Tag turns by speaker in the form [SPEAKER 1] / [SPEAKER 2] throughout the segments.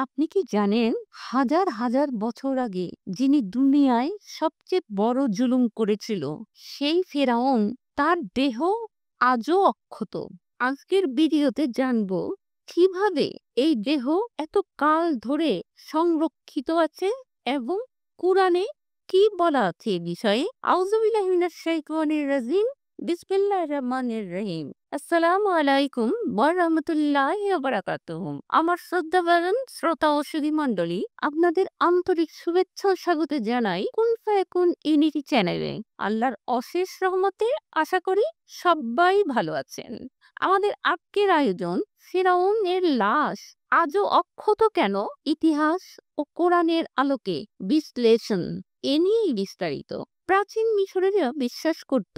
[SPEAKER 1] আপনি কি জানেন হাজার হাজার বছর আগে যিনি দুনিয়ায় সবচেয়ে বড় জুলুম করেছিল সেই ফেরাউন তার দেহ আজও অক্ষত। আজকের ভিডিওতে জানবো কিভাবে এই দেহ এত কাল ধরে সংরক্ষিত আছে এবং কোরআনে কি বলা আছে এ বিষয়ে। আউযুবিল্লাহি মিনাশ শাইতানির রাজিম। বিসমিল্লাহির রহমানির রহিম। আসসালামু আলাইকুম ওয়া রাহমাতুল্লাহি ওয়া বারাকাতুহু। আমার শ্রদ্ধাভাজন শ্রোতা ও সুধী মণ্ডলী, আপনাদের আন্তরিক শুভেচ্ছা ও স্বাগত জানাই কুন ফায়াকুন ইউনিটি চ্যানেলে। আল্লাহর অশেষ রহমতে আশা করি সবাই ভালো আছেন। আমাদের আজকের আয়োজন ফিরআউনের লাশ আজও অক্ষত কেন, ইতিহাস ও কোরআনের আলোকে বিশ্লেষণ এ নিয়েই বিস্তারিত। প্রাচীন মিশরেরা বিশ্বাস করত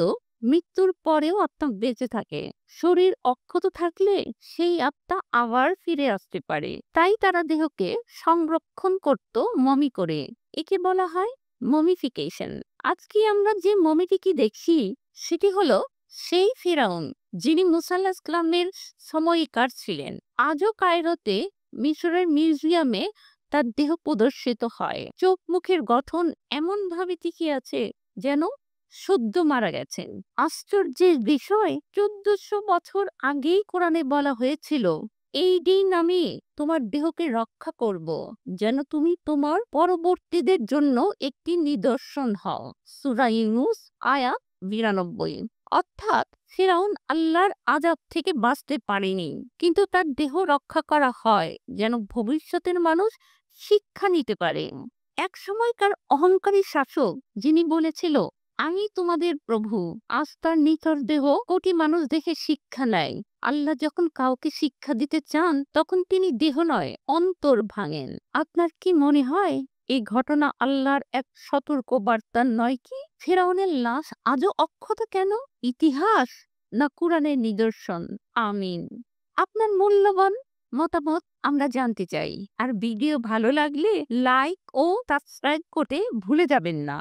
[SPEAKER 1] মৃত্যুর পরেও আত্মা বেঁচে থাকে। শরীর অক্ষত থাকলে সেই আত্মা আবার ফিরে আসতে পারে। তাই তারা দেহকে সংরক্ষণ করত মমি করে। একে বলা হয় মমিফিকেশন। আজকে আমরা যে মমিটিকে দেখছি সেটি হলো সেই ফিরাউন যিনি মুসা আলাইহিস সালামের সময়কার ছিলেন। আজও কায়রোতে মিশরের মিউজিয়ামে তার দেহ প্রদর্শিত হয়। চোখ মুখের গঠন এমন ভাবে টিকে আছে যেন সদ্য মারা গেছেন। আশ্চর্যের বিষয় 1400 বছর আগেই কোরআনে বলা হয়েছিল এই দিন আমি তোমার দেহকে রক্ষা করব যেন তুমি তোমার পরবর্তীদের জন্য একটি নিদর্শন হও। সূরা ইউনূস আয়াত 92। অর্থাৎ ফিরআউন আল্লাহর আযাব থেকে বাঁচতে পারেনি, কিন্তু তার দেহ রক্ষা করা হয় যেন ভবিষ্যতের মানুষ শিক্ষা নিতে পারে। এক সময়কার অহংকারী শাসক যিনি বলেছিল আমি তোমাদের প্রভু, আজ তার নিথর দেহ কোটি মানুষ দেখে শিক্ষা নেয়। আল্লাহ যখন কাউকে শিক্ষা দিতে চান তখন তিনি দেহ নয় অন্তর ভাঙেন। আপনার কি মনে হয় এই ঘটনা আল্লাহর এক সতর্ক বার্তা নয় কি? ফেরাউনের লাশ আজও অক্ষত কেন, ইতিহাস না কোরআনের নিদর্শন? আমিন। আপনার মূল্যবান মতামত আমরা জানতে চাই। আর ভিডিও ভালো লাগলে লাইক ও সাবস্ক্রাইব করতে ভুলে যাবেন না।